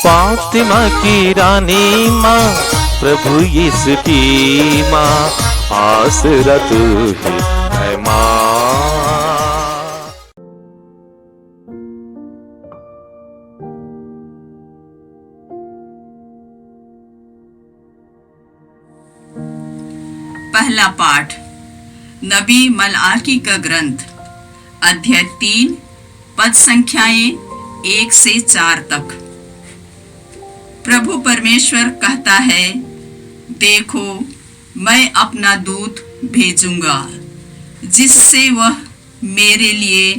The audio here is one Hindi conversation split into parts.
फातिमा की रानी माँ, प्रभु यीशु की माँ, आसरा तू ही है माँ। पहला पाठ नबी मलाकी का ग्रंथ, अध्याय 3, पद संख्याएं 1 से 4 तक। प्रभु परमेश्वर कहता है, देखो मैं अपना दूत भेजूंगा जिससे वह मेरे लिए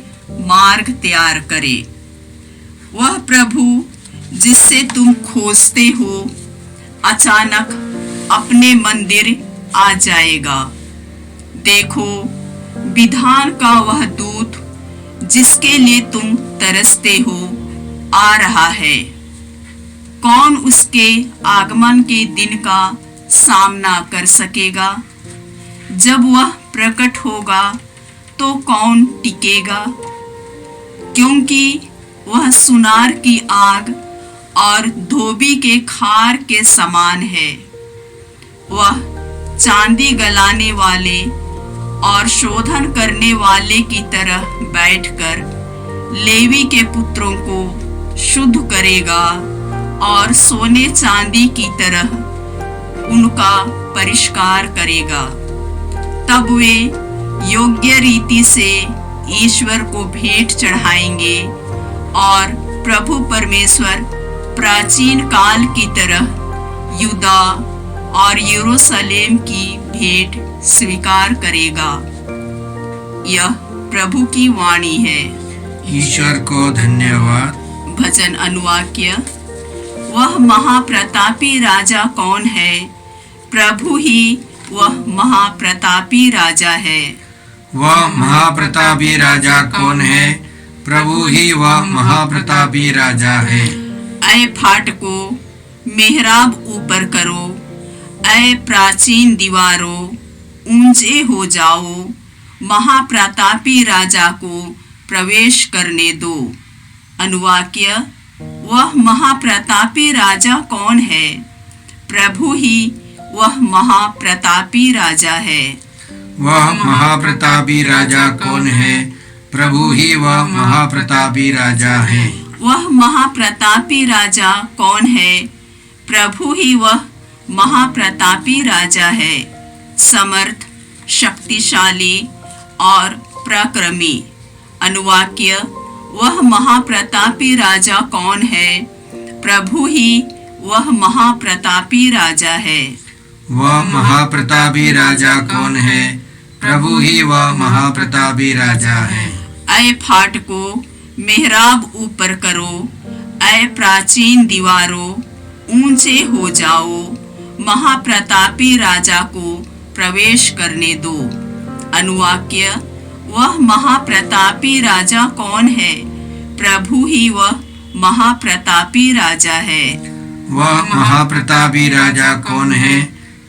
मार्ग तैयार करे। वह प्रभु जिससे तुम खोजते हो अचानक अपने मंदिर आ जाएगा। देखो विधान का वह दूत जिसके लिए तुम तरसते हो आ रहा है। कौन उसके आगमन के दिन का सामना कर सकेगा? जब वह प्रकट होगा तो कौन टिकेगा? क्योंकि वह सुनार की आग और धोबी के खार के समान है। वह चांदी गलाने वाले और शोधन करने वाले की तरह बैठकर लेवी के पुत्रों को शुद्ध करेगा और सोने चांदी की तरह उनका परिष्कार करेगा। तब वे योग्य रीति से ईश्वर को भेंट चढ़ाएंगे और प्रभु परमेश्वर प्राचीन काल की तरह यूदा और यरूशलेम की भेंट स्वीकार करेगा। यह प्रभु की वाणी है। ईश्वर को धन्यवाद। भजन अनुवाक्य। वह महाप्रतापी राजा कौन है? प्रभु ही वह महाप्रतापी राजा है। वह महाप्रतापी राजा कौन है? प्रभु ही वह महाप्रतापी राजा है। ऐ फाटको मेहराब ऊपर करो, ऐ प्राचीन दीवारों ऊंचे हो जाओ, महाप्रतापी राजा को प्रवेश करने दो। अनुवाक्य। वह महाप्रतापी राजा कौन है? प्रभु ही वह महाप्रतापी राजा है। वह महाप्रतापी राजा कौन है? प्रभु ही वह महाप्रतापी राजा है। वह महाप्रतापी राजा कौन है? प्रभु ही वह महाप्रतापी राजा है। समर्थ, शक्तिशाली और पराक्रमी। अनुवाक्य। वह महाप्रतापी राजा कौन है? प्रभु ही वह महाप्रतापी राजा है। वह महाप्रतापी राजा कौन है? प्रभु ही वह महाप्रतापी राजा है। ऐ फाटको मेहराब ऊपर करो, ऐ प्राचीन दीवारों ऊंचे हो जाओ, महाप्रतापी राजा को प्रवेश करने दो। अनुवाक्य। वह महाप्रतापी राजा कौन है? प्रभु ही वह महाप्रतापी राजा है। वह महाप्रतापी राजा कौन है?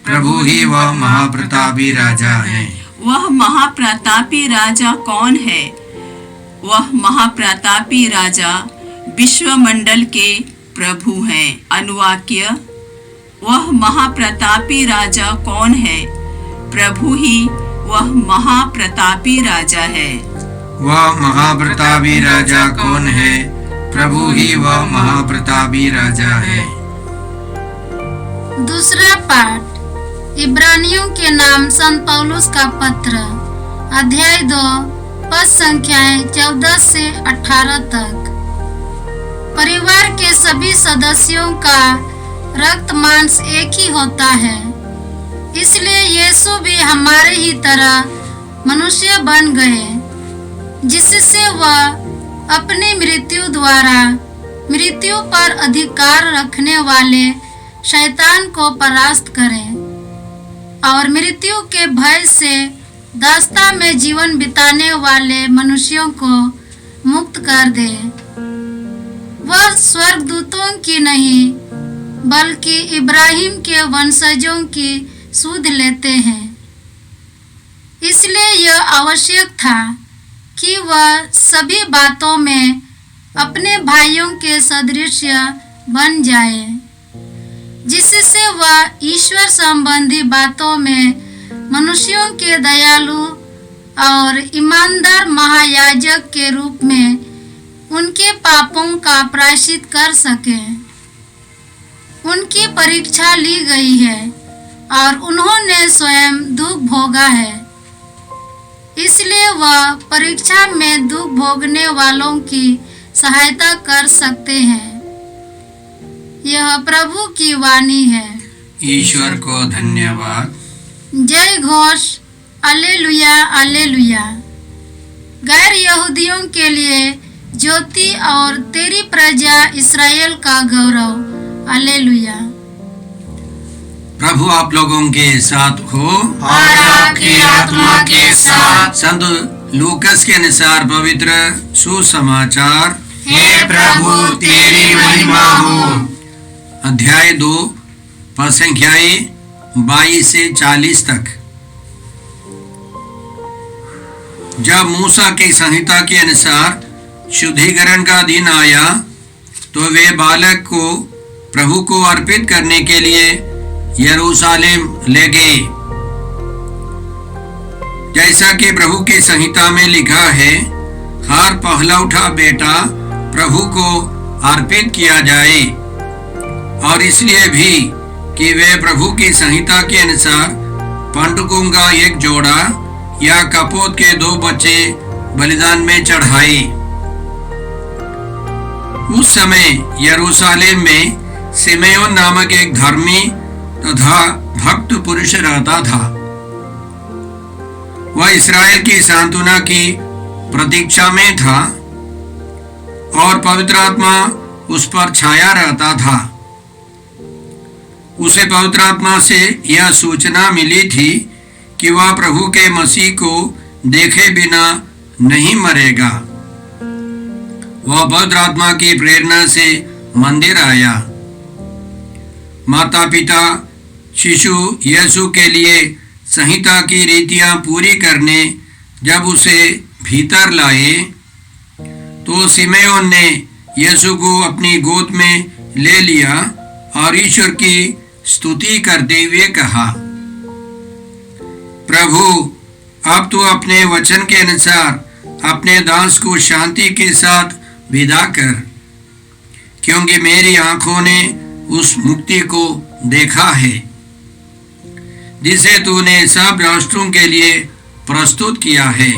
प्रभु ही वह महाप्रतापी राजा है। वह महाप्रतापी राजा कौन है? वह महाप्रतापी राजा विश्वमंडल के प्रभु हैं। अनुवाक्य। वह महाप्रतापी राजा कौन है? प्रभु ही वह महाप्रतापी राजा है। वह महाप्रतापी राजा कौन है? प्रभु ही वह महाप्रतापी राजा है। दूसरा पाठ इब्रानियों के नाम संत पौलुस का पत्र, अध्याय 2, पद संख्याएं 14 से 18 तक। परिवार के सभी सदस्यों का रक्त मांस एक ही होता है, इसलिए यीशु भी हमारे ही तरह मनुष्य बन गए, जिससे वह अपनी मृत्यु द्वारा मृत्यु पर अधिकार रखने वाले शैतान को परास्त करें और मृत्यु के भय से दास्ता में जीवन बिताने वाले मनुष्यों को मुक्त कर दे। वह स्वर्गदूतों की नहीं बल्कि इब्राहिम के वंशजों की सुध लेते हैं। इसलिए यह आवश्यक था कि वह सभी बातों में अपने भाइयों के सदृश बन जाए, जिससे वह ईश्वर संबंधी बातों में मनुष्यों के दयालु और ईमानदार महायाजक के रूप में उनके पापों का प्रायश्चित कर सके। उनकी परीक्षा ली गई है और उन्होंने स्वयं दुख भोगा है, इसलिए वह परीक्षा में दुख भोगने वालों की सहायता कर सकते हैं। यह प्रभु की वाणी है। ईश्वर को धन्यवाद। जय घोष, अल्लेलुया अल्लेलुया। गैर यहूदियों के लिए ज्योति और तेरी प्रजा इस्राएल का गौरव, अल्लेलुया। प्रभु आप लोगों के साथ हो और आपकी आत्मा के साथ। संत लूकस के अनुसार पवित्र सुसमाचार। हे प्रभु तेरी महिमा हो। अध्याय 2 पद संख्याएं 22 से 40 तक। जब मूसा की संहिता के अनुसार शुद्धिकरण का दिन आया तो वे बालक को प्रभु को अर्पित करने के लिए यरूशलेम ले गए। जैसा कि प्रभु की संहिता में लिखा है, हर पहलौठा बेटा प्रभु को अर्पित किया जाए, और इसलिए भी कि वे प्रभु की संहिता के अनुसार पंडुकों का एक जोड़ा या कपोत के 2 बच्चे बलिदान में चढ़ाए। उस समय यरूशलेम में सिमेयोन नामक एक धर्मी तथा भक्त पुरुष रहता था। वह इस्राएल की सांत्वना की प्रतीक्षा में था और पवित्र आत्मा उस पर छाया रहता था। उसे पवित्र आत्मा से यह सूचना मिली थी कि वह प्रभु के मसीह को देखे बिना नहीं मरेगा। वह पवित्र आत्मा की प्रेरणा से मंदिर आया। माता पिता शिशु यीशु के लिए संहिता की रीतियां पूरी करने जब उसे भीतर लाए तो सिमेयोन ने यीशु को अपनी गोद में ले लिया और ईश्वर की स्तुति करते हुए कहा, प्रभु अब तू अपने वचन के अनुसार अपने दास को शांति के साथ विदा कर, क्योंकि मेरी आंखों ने उस मुक्ति को देखा है जिसे तूने सब राष्ट्रों के लिए प्रस्तुत किया है।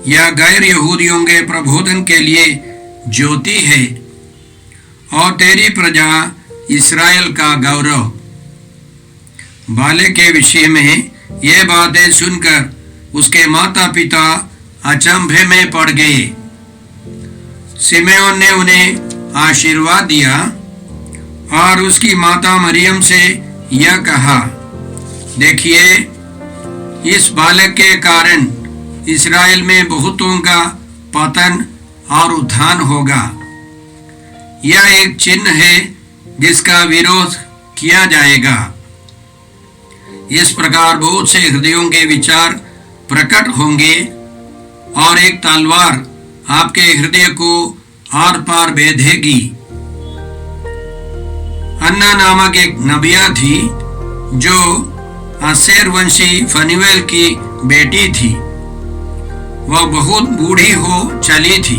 यह गैर यहूदियों के प्रबोधन के लिए ज्योति है और तेरी प्रजा इस्राएल का गौरव। बालक के विषय में ये बातें सुनकर उसके माता पिता अचंभे में पड़ गए। सिमेयोन ने उन्हें आशीर्वाद दिया और उसकी माता मरियम से यह कहा, देखिए, इस बालक के कारण इस्राएल में बहुतों का पतन और उत्थान होगा। यह एक चिन्ह है जिसका विरोध किया जाएगा। इस प्रकार बहुत से हृदयों के विचार प्रकट होंगे और एक तलवार आपके हृदय को आर पार भेदेगी। अन्ना नामक एक नबिया थी जो आसेर वंशी फनीवेल की बेटी थी। वह बहुत बूढ़ी हो चली थी।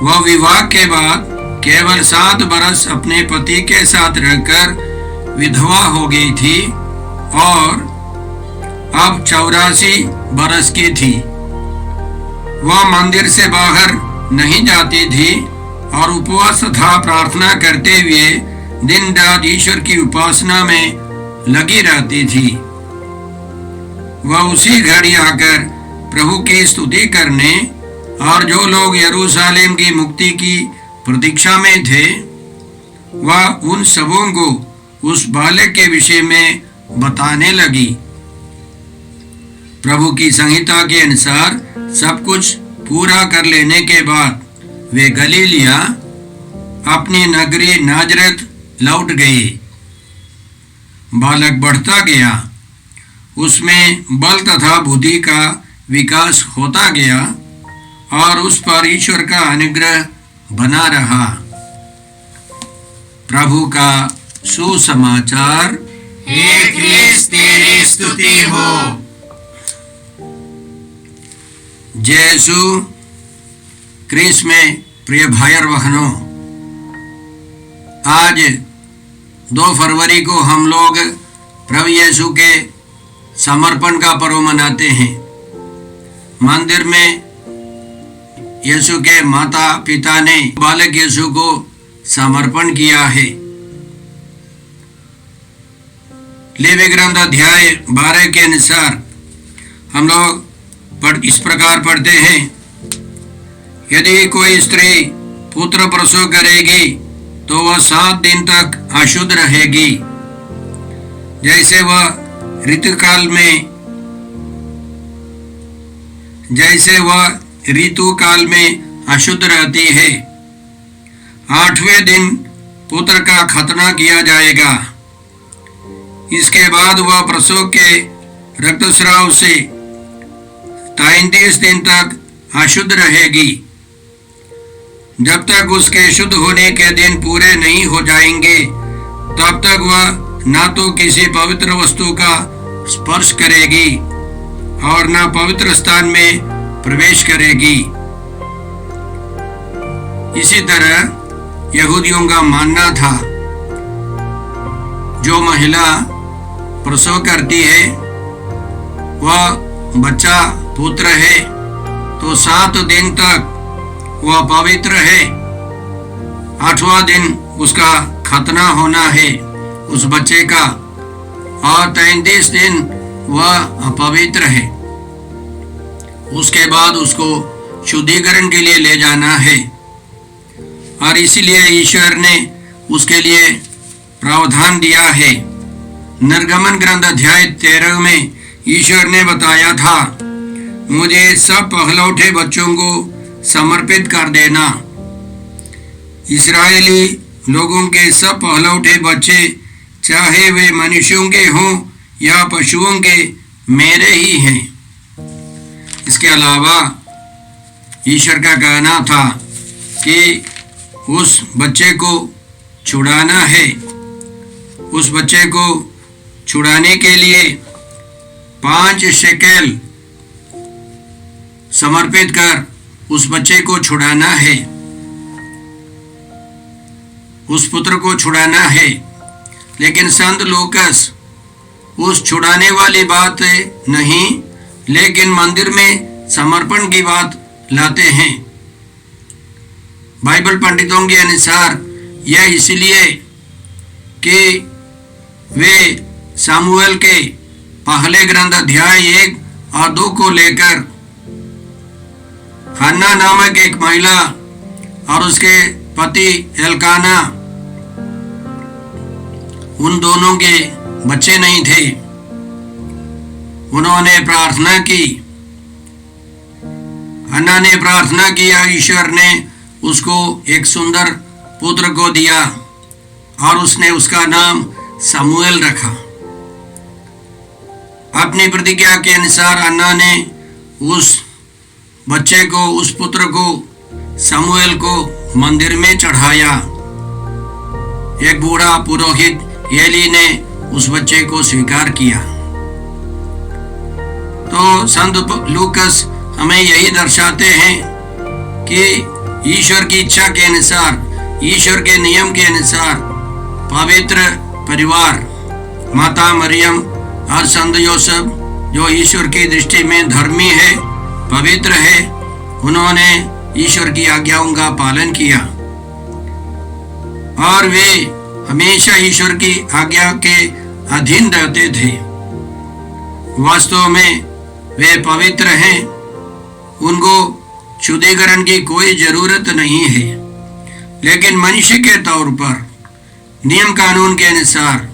वह विवाह के बाद केवल 7 बरस अपने पति के साथ रहकर विधवा हो गई थी और अब 84 बरस की थी। वह मंदिर से बाहर नहीं जाती थी और उपवास तथा प्रार्थना करते हुए दिन रात ईश्वर की उपासना में लगी रहती थी। वह उसी घड़ी आकर प्रभु की स्तुति करने और जो लोग यरूशलेम की मुक्ति की प्रतीक्षा में थे, वह उन सबों को उस बालक के विषय में बताने लगी। प्रभु की संहिता के अनुसार सब कुछ पूरा कर लेने के बाद वे गलीलिया अपनी नगरी नाजरत लौट गए। बालक बढ़ता गया, उसमें बल तथा बुद्धि का विकास होता गया और उस पर ईश्वर का अनुग्रह बना रहा। प्रभु का सुसमाचार। हे क्रिस्त तेरी स्तुति हो। जय यीशु क्रिस्त में प्रिय भाई और बहनों, आज 2 फरवरी को हम लोग प्रभु यीशु के समर्पण का पर्व मनाते हैं। मंदिर में यीशु के माता पिता ने बालक यीशु को समर्पण किया है। लेवी ग्रंथ अध्याय 12 के अनुसार हम लोग इस प्रकार पढ़ते हैं, यदि कोई स्त्री पुत्र प्रसव करेगी तो वह 7 दिन तक अशुद्ध रहेगी। जैसे वह ऋतु काल में अशुद्ध रहती है। 8वें दिन पुत्र का खतना किया जाएगा। इसके बाद वह प्रसव के रक्तस्राव से 33 दिन तक अशुद्ध रहेगी। जब तक उसके शुद्ध होने के दिन पूरे नहीं हो जाएंगे तब तक वह ना तो किसी पवित्र वस्तु का स्पर्श करेगी और ना पवित्र स्थान में प्रवेश करेगी। इसी तरह यहूदियों का मानना था, जो महिला प्रसव करती है वह बच्चा पुत्र है तो 7 दिन तक वह पवित्र है। 8वां दिन उसका खतना होना है उस बच्चे का, और 33 दिन वह अपवित्र है। उसके बाद उसको शुद्धिकरण के लिए ले जाना है, और इसीलिए ईश्वर ने उसके लिए प्रावधान दिया है। निर्गमन ग्रंथ अध्याय 13 में ईश्वर ने बताया था, मुझे सब पहलौठे बच्चों को समर्पित कर देना। इस्राएली लोगों के सब पहलौठे बच्चे, चाहे वे मनुष्यों के हों या पशुओं के, मेरे ही हैं। इसके अलावा ईश्वर का कहना था कि उस बच्चे को छुड़ाना है। उस बच्चे को छुड़ाने के लिए 5 शेकेल समर्पित कर उस बच्चे को छुड़ाना है, उस पुत्र को छुड़ाना है। लेकिन संत लूकास उस छुड़ाने वाली बात नहीं, लेकिन मंदिर में समर्पण की बात लाते हैं। बाइबल पंडितों के अनुसार यह इसलिए कि वे सामुएल के पहले ग्रंथ अध्याय 1 और 2 को लेकर हन्ना नामक एक महिला और उसके पति एल्काना, उन दोनों के बच्चे नहीं थे। उन्होंने प्रार्थना की, हन्ना ने प्रार्थना किया, ईश्वर ने उसको एक सुंदर पुत्र को दिया और उसने उसका नाम सामुएल रखा। अपनी प्रतिज्ञा के अनुसार हन्ना ने उस बच्चे को, उस पुत्र को, सामुएल को मंदिर में चढ़ाया। एक बूढ़ा पुरोहित एली ने उस बच्चे को स्वीकार किया। तो संत लूकास हमें यही दर्शाते हैं कि ईश्वर की इच्छा के अनुसार, ईश्वर के नियम के अनुसार पवित्र परिवार, माता मरियम और संत यूसुफ, जो ईश्वर की दृष्टि में धर्मी है, पवित्र है, उन्होंने ईश्वर की आज्ञाओं का पालन किया और वे हमेशा ईश्वर की आज्ञा के अधीन रहते थे। वास्तव में वे पवित्र हैं, उनको शुद्धिकरण की कोई जरूरत नहीं है। लेकिन मनुष्य के तौर पर नियम कानून के अनुसार,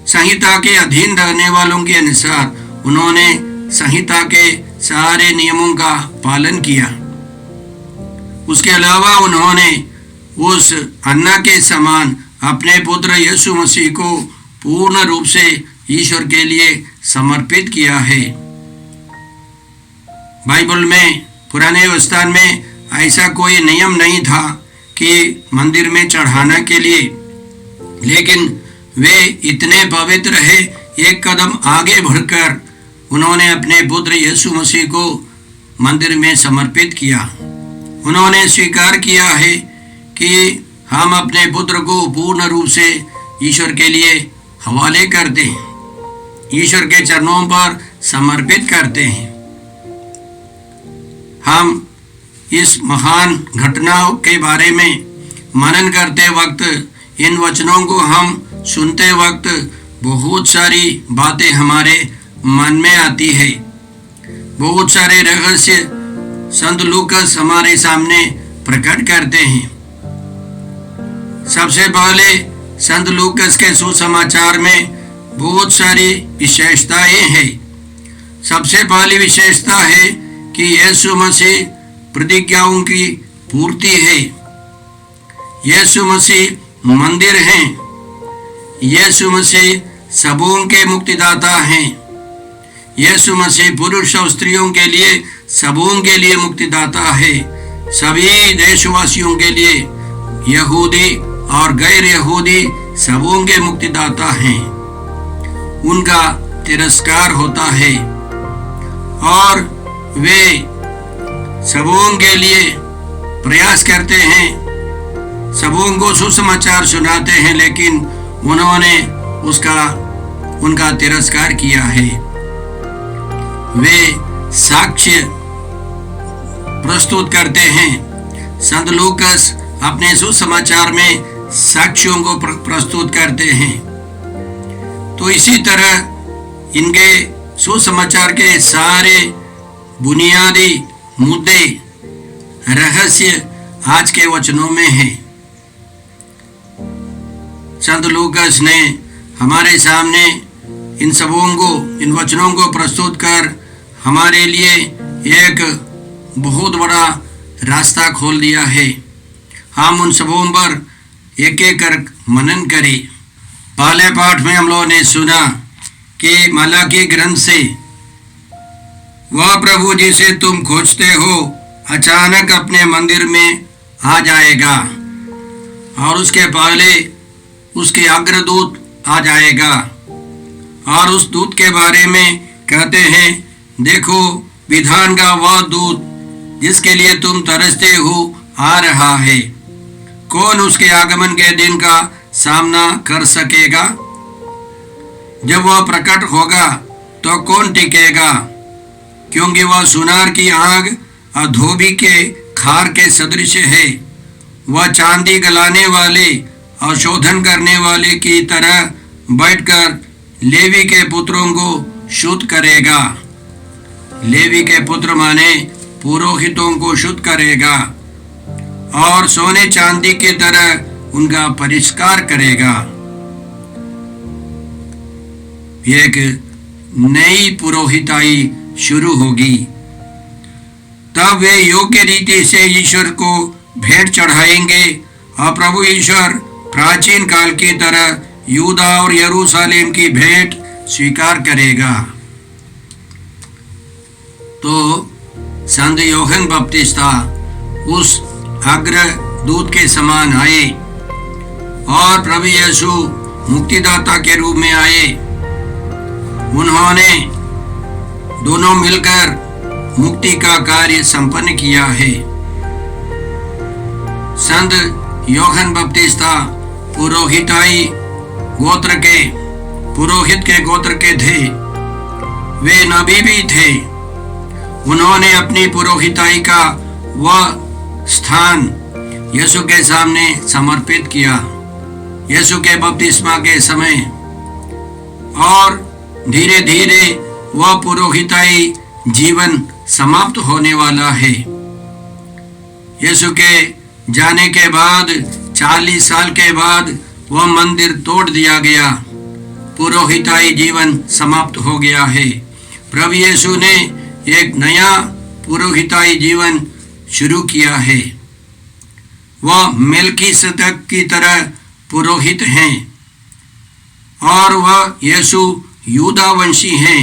संहिता के अधीन रहने वालों के अनुसार उन्होंने संहिता के सारे नियमों का पालन किया। उसके अलावा उन्होंने उस हन्ना के समान अपने पुत्र यीशु मसीह को पूर्ण रूप से ईश्वर के लिए समर्पित किया है। बाइबल में पुराने व्यवस्था में ऐसा कोई नियम नहीं था कि मंदिर में चढ़ाने के लिए लेकिन वे इतने पवित्र है, एक कदम आगे बढ़कर उन्होंने अपने पुत्र यीशु मसीह को मंदिर में समर्पित किया। उन्होंने स्वीकार किया है कि हम अपने पुत्र को पूर्ण रूप से ईश्वर के लिए हवाले करते हैं, ईश्वर के चरणों पर समर्पित करते हैं। हम इस महान घटनाओं के बारे में मनन करते वक्त, इन वचनों को हम सुनते वक्त बहुत सारी बातें हमारे मन में आती है। बहुत सारे रहस्य संत लूकास हमारे सामने प्रकट करते हैं। सबसे पहले संत लूकास के सुसमाचार में बहुत सारी विशेषताएं हैं। सबसे पहली विशेषता है कि यीशु मसीह प्रतिज्ञाओं की पूर्ति है। यीशु मसीह मंदिर हैं। यीशु मसीह सबों के मुक्तिदाता हैं। यीशु मसीह पुरुष और स्त्रियों के लिए, सबों के लिए मुक्तिदाता है। सभी देशवासियों के लिए, यहूदी और गैर यहूदी, सबों के मुक्तिदाता हैं। उनका तिरस्कार होता है और वे सबों के लिए प्रयास करते हैं, सबों को सुसमाचार सुनाते हैं, लेकिन उन्होंने उनका तिरस्कार किया है। वे साक्ष्य प्रस्तुत करते हैं। संत लूकास अपने सुसमाचार में साक्ष्यों को प्रस्तुत करते हैं। तो इसी तरह इनके सुसमाचार के सारे बुनियादी मुद्दे, रहस्य आज के वचनों में हैं। संत लूकास ने हमारे सामने इन सबों को, इन वचनों को प्रस्तुत कर हमारे लिए एक बहुत बड़ा रास्ता खोल दिया है। हम उन सबों पर एक एक कर मनन करें। पहले पाठ में हम लोगों ने सुना कि मलाकी ग्रंथ से, वह प्रभु जिसे तुम खोजते हो अचानक अपने मंदिर में आ जाएगा, और उसके पहले उसके अग्रदूत आ जाएगा, और उस दूत के बारे में कहते हैं, देखो विधान का वह दूत जिसके लिए तुम तरसते हो आ रहा है। कौन उसके आगमन के दिन का सामना कर सकेगा? जब वह प्रकट होगा तो कौन टिकेगा? क्योंकि वह सुनार की आग और धोबी के खार के सदृश है। वह चांदी गलाने वाले और शोधन करने वाले की तरह बैठकर लेवी के पुत्रों को शुद्ध करेगा। लेवी के पुत्र माने पुरोहितों को शुद्ध करेगा, और सोने चांदी की तरह उनका परिष्कार करेगा। एक नई पुरोहिताई शुरू होगी। तब वे योग्य रीति से ईश्वर को भेंट चढ़ाएंगे, और प्रभु ईश्वर प्राचीन काल की तरह यूदा और यरूशलेम की भेंट स्वीकार करेगा। तो संत यूहन्ना बपतिस्ता उस अग्र दूत के समान आए, और प्रभु यीशु मुक्तिदाता के रूप में आए। उन्होंने दोनों मिलकर मुक्ति का कार्य संपन्न किया है। संत यूहन्ना बपतिस्ता पुरोहित के गोत्र के थे। वे नबी भी थे। उन्होंने अपनी पुरोहिताई का वह स्थान यीशु के सामने समर्पित किया, यीशु के बपतिस्मा के समय, और धीरे धीरे वह पुरोहिताई जीवन समाप्त होने वाला है। यीशु के जाने के बाद 40 साल के बाद वह मंदिर तोड़ दिया गया। पुरोहिताई जीवन समाप्त हो गया है। प्रभु यीशु ने एक नया पुरोहिताई जीवन शुरू किया है। वह मेल्कीसेदक की तरह पुरोहित हैं, और वह यीशु यूदा वंशी हैं,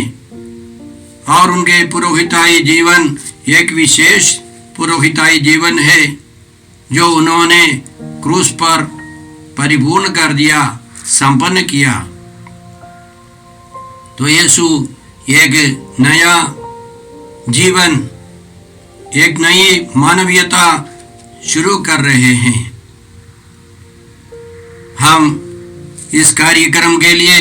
और उनके पुरोहिताई जीवन एक विशेष पुरोहिताई जीवन है जो उन्होंने क्रूस पर परिपूर्ण कर दिया संपन्न किया। तो यीशु एक नया जीवन, एक नई मानवीयता शुरू कर रहे हैं। हम इस कार्यक्रम के लिए,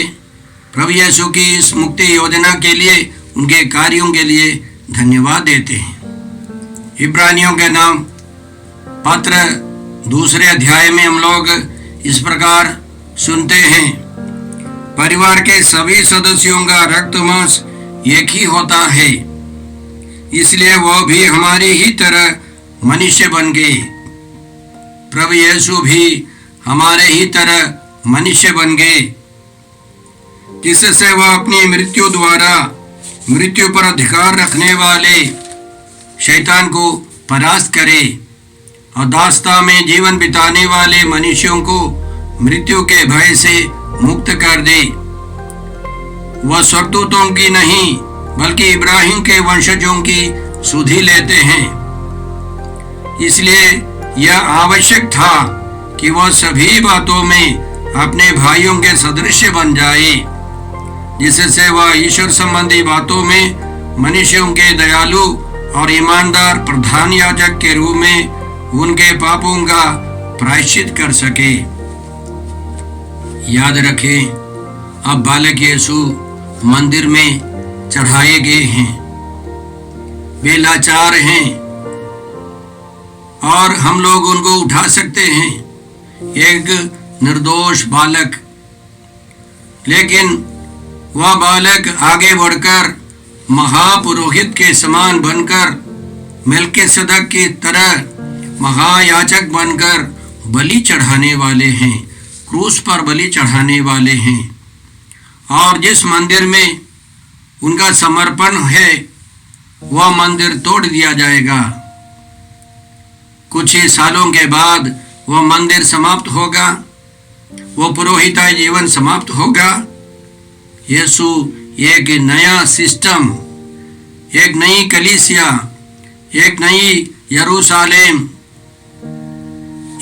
प्रभु यीशु की इस मुक्ति योजना के लिए, उनके कार्यों के लिए धन्यवाद देते हैं। इब्रानियों के नाम पत्र 2 अध्याय में हम लोग इस प्रकार सुनते हैं, परिवार के सभी सदस्यों का रक्त मांस एक ही होता है, इसलिए वह भी हमारी ही तरह मनुष्य बन गए। प्रभु यीशु भी हमारे ही तरह मनुष्य बन गए, जिससे वह अपनी मृत्यु द्वारा मृत्यु पर अधिकार रखने वाले शैतान को परास्त करे और दास्ता में जीवन बिताने वाले मनुष्यों को मृत्यु के भय से मुक्त कर दे। वह स्वर्गदूतों की नहीं बल्कि इब्राहिम के वंशजों की सुधि लेते हैं। इसलिए यह आवश्यक था कि वह सभी बातों में अपने भाइयों के सदृश बन जाए, जिससे वह ईश्वर संबंधी बातों में मनुष्यों के दयालु और ईमानदार प्रधान याजक के रूप में उनके पापों का प्रायश्चित कर सके। याद रखें, अब बालक यीशु मंदिर में चढ़ाए गए हैं, वे लाचार हैं और हम लोग उनको उठा सकते हैं, एक निर्दोष बालक। लेकिन वह बालक आगे बढ़कर महापुरोहित के समान बनकर, मेल्किसदक की तरह महायाजक बनकर बलि चढ़ाने वाले हैं, क्रूस पर बलि चढ़ाने वाले हैं। और जिस मंदिर में उनका समर्पण है, वह मंदिर तोड़ दिया जाएगा। कुछ ही सालों के बाद वह मंदिर समाप्त होगा, वो पुरोहिताई जीवन समाप्त होगा। यीशु एक नया सिस्टम, एक नई कलीसिया, एक नई यरूशलेम,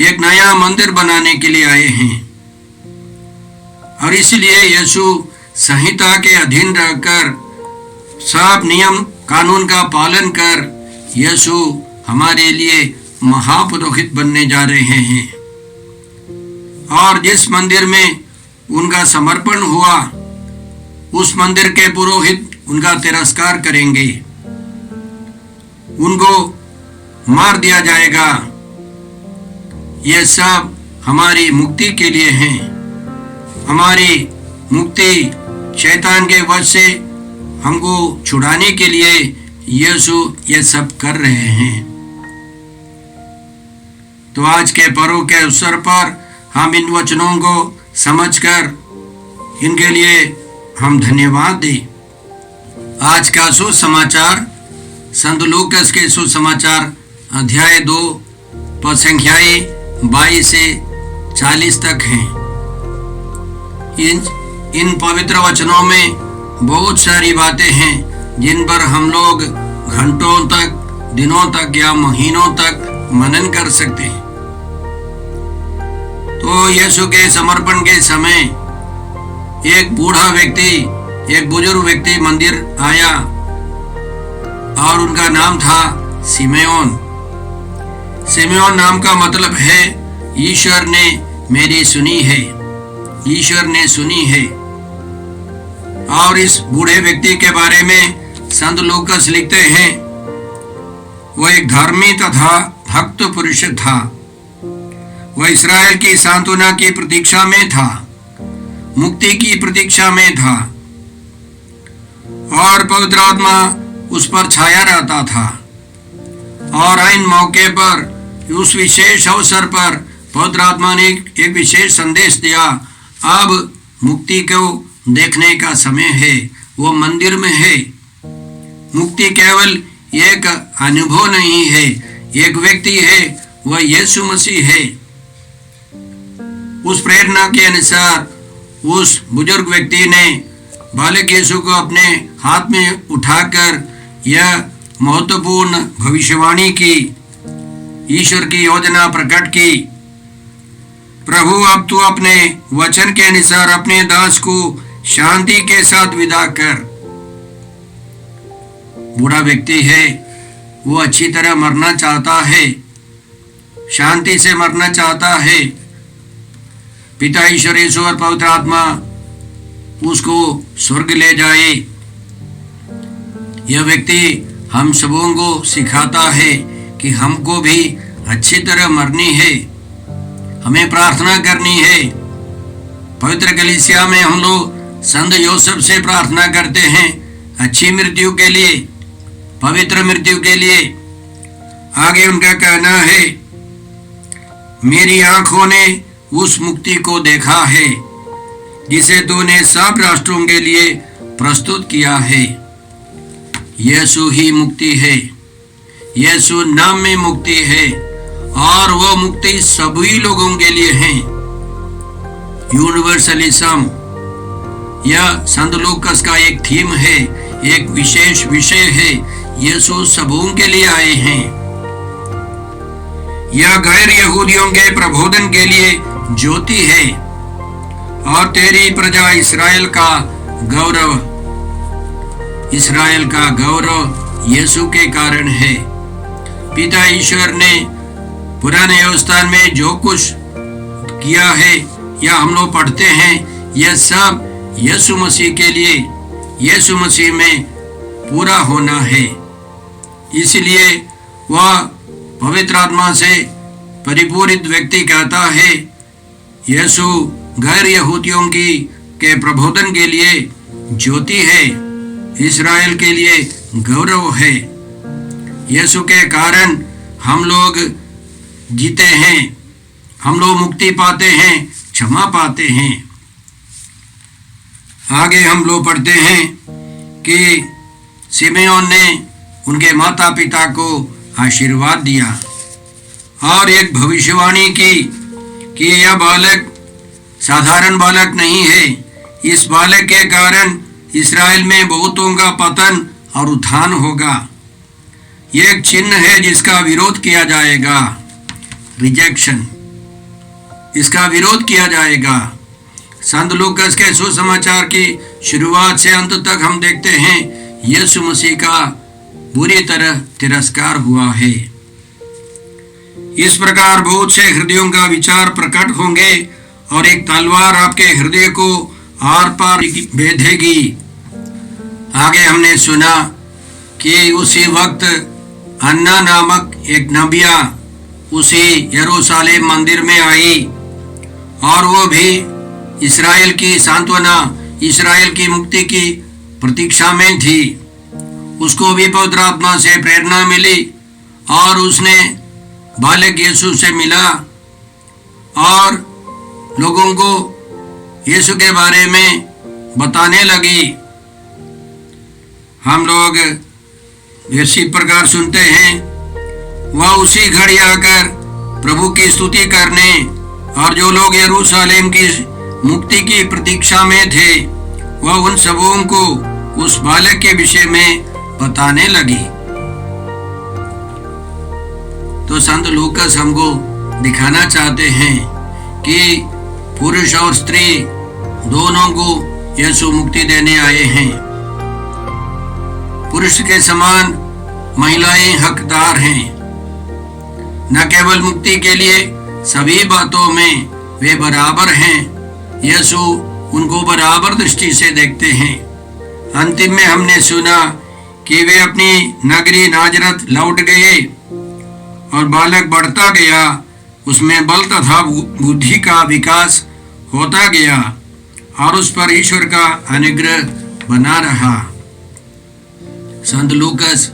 एक नया मंदिर बनाने के लिए आए हैं। और इसलिए यीशु संहिता के अधीन रहकर, सब नियम कानून का पालन कर, यीशु हमारे लिए महापुरोहित बनने जा रहे हैं। और जिस मंदिर में उनका समर्पण हुआ, उस मंदिर के पुरोहित उनका तिरस्कार करेंगे, उनको मार दिया जाएगा। यह सब हमारी मुक्ति के लिए है। हमारी मुक्ति शैतान के वश से हमको छुड़ाने के लिए यीशु ये सब कर रहे हैं। तो आज के पर्व के अवसर पर हम इन वचनों को समझकर इनके लिए हम धन्यवाद दें। आज का सुसमाचार संत लूकास के सुसमाचार अध्याय 2 पद संख्याएं 22 से 40 तक हैं। इन पवित्र वचनों में बहुत सारी बातें हैं जिन पर हम लोग घंटों तक, दिनों तक या महीनों तक मनन कर सकते हैं। तो यीशु के समर्पण के समय एक बूढ़ा व्यक्ति, एक बुजुर्ग व्यक्ति मंदिर आया और उनका नाम था सिमेओन। सिमेओन नाम का मतलब है ईश्वर ने मेरी सुनी है, ईश्वर ने सुनी है। और इस बूढ़े व्यक्ति के बारे में संत लूकास लिखते हैं, वह एक धर्मी तथा भक्त पुरुष था। वह इस्राएल की सांत्वना की प्रतीक्षा में था, मुक्ति की प्रतीक्षा में था, और पवित्र आत्मा उस पर छाया रहता था। और इन मौके पर, उस विशेष अवसर पर पवित्र आत्मा ने एक विशेष संदेश दिया, अब मुक्ति को देखने का समय है, वो मंदिर में है। मुक्ति केवल एक अनुभव नहीं है, एक व्यक्ति है, वह यीशु मसीह है। उस प्रेरणा के अनुसार उस बुजुर्ग व्यक्ति ने बालक यीशु को अपने हाथ में उठाकर यह महत्वपूर्ण भविष्यवाणी की, ईश्वर की योजना प्रकट की प्रभु अब तू अपने वचन के अनुसार अपने दास को शांति के साथ विदा कर। बूढ़ा व्यक्ति है, वो अच्छी तरह मरना चाहता है, शांति से मरना चाहता है। पिता ईश्वर यीशु और पवित्र आत्मा उसको स्वर्ग ले जाए। यह व्यक्ति हम सबों को सिखाता है कि हमको भी अच्छी तरह मरनी है, हमें प्रार्थना करनी है। पवित्र कलीसिया में हम लोग संत योसेफ से प्रार्थना करते हैं अच्छी मृत्यु के लिए, पवित्र मृत्यु के लिए। आगे उनका कहना है, मेरी आंखों ने उस मुक्ति को देखा है जिसे तूने सब राष्ट्रों के लिए प्रस्तुत किया है। यीशु ही मुक्ति है, यीशु नाम में मुक्ति है और वह मुक्ति सभी लोगों के लिए है। यूनिवर्सलिज्म यह संत लूकास का एक थीम है, एक विशेष विषय है। यीशु सबों के लिए आए हैं। यह गैर यहूदियों के प्रबोधन के लिए ज्योति है और तेरी प्रजा इस्राएल का गौरव, इस्राएल का गौरव यीशु के कारण है। पिता ईश्वर ने पुराने व्यवस्था में जो कुछ किया है या हम लोग पढ़ते हैं, यह सब यीशु मसीह के लिए, यीशु मसीह में पूरा होना है। इसलिए वह पवित्र आत्मा से परिपूरित व्यक्ति कहता है, यीशु गैर यहूदियों के प्रबोधन के लिए ज्योति है, इस्राएल के लिए गौरव है। यीशु के कारण हम लोग जीते हैं, हम लोग मुक्ति पाते हैं, क्षमा पाते हैं। आगे हम लोग पढ़ते हैं कि सिमेयोन ने उनके माता पिता को आशीर्वाद दिया और एक भविष्यवाणी की कि यह बालक साधारण बालक नहीं है। इस बालक के कारण इस्राएल में बहुतों का पतन और उत्थान होगा। यह एक चिन्ह है जिसका विरोध किया जाएगा, रिजेक्शन, इसका विरोध किया जाएगा। संत लूकास के सुसमाचार की शुरुआत से अंत तक हम देखते हैं यीशु मसीह का बुरी तरह तिरस्कार हुआ है। इस प्रकार बहुत से हृदयों का विचार प्रकट होंगे और एक तलवार आपके हृदय को आर पार भेदेगी। आगे हमने सुना कि उसी वक्त अन्ना नामक एक नबिया उसी यरूशलेम मंदिर में आई और वो भी इस्राएल की सांत्वना, इस्राएल की मुक्ति की प्रतीक्षा में थी। उसको भी पवित्र आत्मा से प्रेरणा मिली और उसने बालक यीशु से मिला और लोगों को यीशु के बारे में बताने लगी। हम लोग इसी प्रकार सुनते हैं, वह उसी घड़ी आकर प्रभु की स्तुति करने और जो लोग यरूशलेम की मुक्ति की प्रतीक्षा में थे, वह उन सबों को उस बालक के विषय में बताने लगी। तो संत लूकास हमको दिखाना चाहते हैं कि पुरुष और स्त्री दोनों को यीशु मुक्ति देने आए हैं। पुरुष के समान महिलाएं हकदार हैं, न केवल मुक्ति के लिए, सभी बातों में वे बराबर हैं। यीशु उनको बराबर दृष्टि से देखते हैं। अंतिम में हमने सुना कि वे अपनी नगरी नाजरत लौट गए और बालक बढ़ता गया, उसमें बल तथा बुद्धि का विकास होता गया और उस पर ईश्वर का अनुग्रह बना रहा। संत लूकास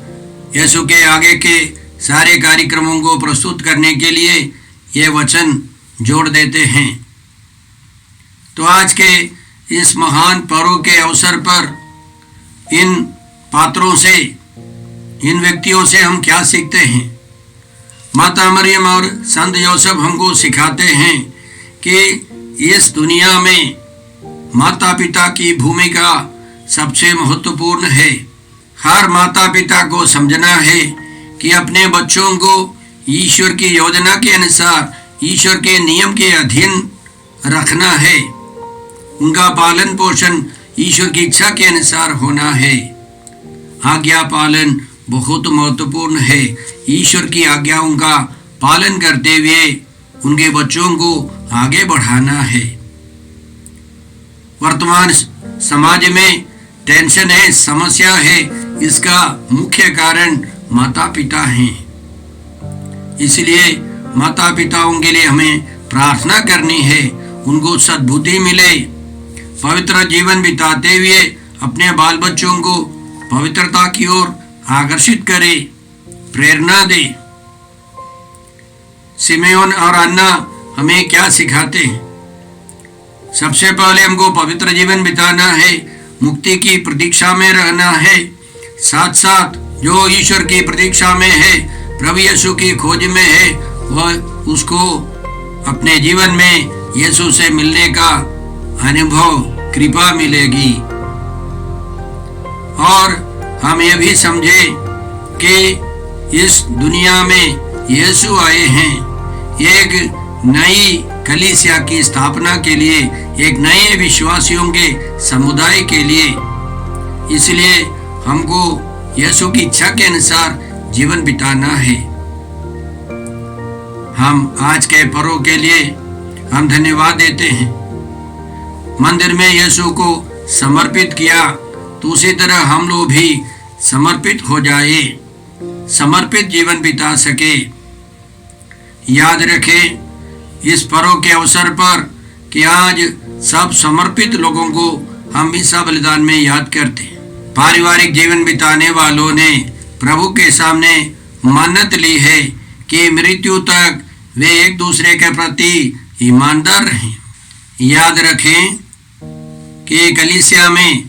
यीशु के आगे के सारे कार्यक्रमों को प्रस्तुत करने के लिए ये वचन जोड़ देते हैं। तो आज के इस महान पर्व के अवसर पर इन पात्रों से, इन व्यक्तियों से हम क्या सीखते हैं? माता मरियम और संत योसेफ हमको सिखाते हैं कि इस दुनिया में माता पिता की भूमिका सबसे महत्वपूर्ण है। हर माता पिता को समझना है कि अपने बच्चों को ईश्वर की योजना के अनुसार ईश्वर के नियम के अधीन रखना है। उनका पालन पोषण ईश्वर की इच्छा के अनुसार होना है। आज्ञा पालन बहुत महत्वपूर्ण है। ईश्वर की आज्ञाओं का पालन करते हुए उनके बच्चों को आगे बढ़ाना है। वर्तमान समाज में टेंशन है, समस्या है, इसका मुख्य कारण माता पिता हैं। इसलिए माता पिताओं के लिए हमें प्रार्थना करनी है, उनको सद्बुद्धि मिले, पवित्र जीवन बिताते हुए अपने बाल बच्चों को पवित्रता की ओर आकर्षित करे, प्रेरणा दे। सिमेओन और अन्ना हमें क्या सिखाते हैं? सबसे पहले हमको पवित्र जीवन बिताना है, मुक्ति की प्रतीक्षा में रहना है, साथ साथ जो ईश्वर की प्रतीक्षा में है, प्रभु यीशु की खोज में है, वह उसको अपने जीवन में यीशु से मिलने का अनुभव, कृपा मिलेगी। और हम ये भी समझे कि इस दुनिया में यीशु आए हैं एक नई कलीसिया की स्थापना के लिए, एक नए विश्वासियों के समुदाय के लिए। इसलिए हमको यीशु की इच्छा के अनुसार जीवन बिताना है। हम आज के पर्व के लिए हम धन्यवाद देते हैं। मंदिर में यीशु को समर्पित किया, तो उसी तरह हम लोग भी समर्पित हो जाए, समर्पित जीवन बिता सके। याद रखें इस पर्व के अवसर पर कि आज सब समर्पित लोगों को हम ईसा बलिदान में याद करते हैं। पारिवारिक जीवन बिताने वालों ने प्रभु के सामने मन्नत ली है कि मृत्यु तक वे एक दूसरे के प्रति ईमानदार रहें। याद रखें कि कलीसिया में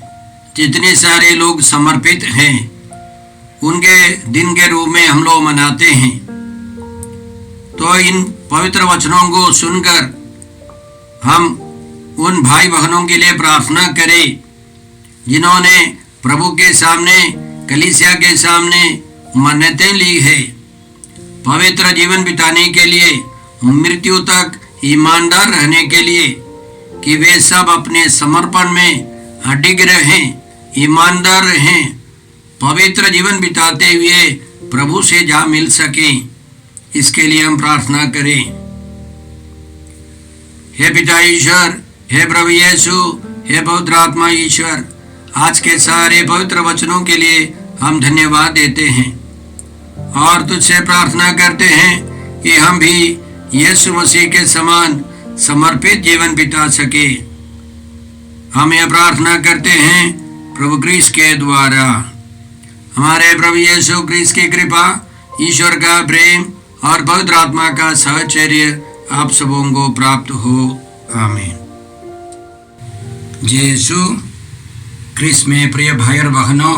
जितने सारे लोग समर्पित हैं, उनके दिन के रूप में हम लोग मनाते हैं। तो इन पवित्र वचनों को सुनकर हम उन भाई बहनों के लिए प्रार्थना करें जिन्होंने प्रभु के सामने, कलीसिया के सामने मन्नतें ली है, पवित्र जीवन बिताने के लिए, मृत्यु तक ईमानदार रहने के लिए, कि वे सब अपने समर्पण में अडिग रहें, ईमानदार रहें, पवित्र जीवन बिताते हुए प्रभु से जा मिल सकें। इसके लिए हम प्रार्थना करें। हे पिता ईश्वर, हे प्रभु यीशु, हे पवित्र आत्मा ईश्वर, आज के सारे पवित्र वचनों के लिए हम धन्यवाद देते हैं और तुझसे प्रार्थना करते हैं कि हम भी यीशु मसीह के समान समर्पित जीवन बिता सके। हम यह प्रार्थना करते हैं प्रभु क्रिस्त के द्वारा। हमारे प्रभु यीशु क्रिस्त की कृपा, ईश्वर का प्रेम और पवित्र आत्मा का सहचर्य आप सबों को प्राप्त हो। आमीन। यीशु क्रिस्त में प्रिय भाई और बहनों,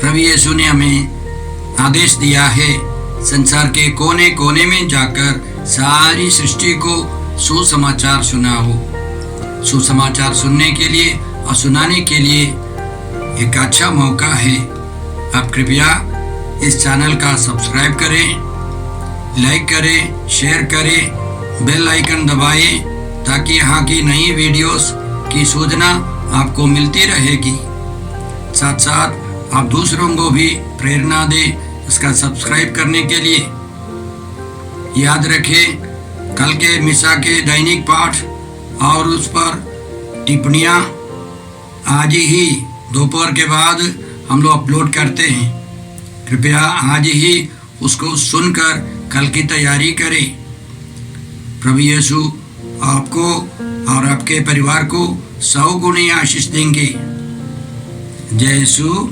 प्रभु यीशु ने हमें आदेश दिया है संसार के कोने कोने में जाकर सारी सृष्टि को सुसमाचार सुनाओ। सुसमाचार सुनने के लिए और सुनाने के लिए एक अच्छा मौका है। आप कृपया इस चैनल का सब्सक्राइब करें, लाइक करें, शेयर करें, बेल आइकन दबाएं ताकि यहाँ की नई वीडियोस की सूचना आपको मिलती रहेगी। साथ साथ आप दूसरों को भी प्रेरणा दें इसका सब्सक्राइब करने के लिए। याद रखें कल के मिसा के दैनिक पाठ और उस पर टिप्पणियाँ आज ही दोपहर के बाद हम लोग अपलोड करते हैं। कृपया आज ही उसको सुनकर कल की तैयारी करें। प्रभु यीशु आपको और आपके परिवार को 100 गुनी आशीष देंगे। जय यीशु।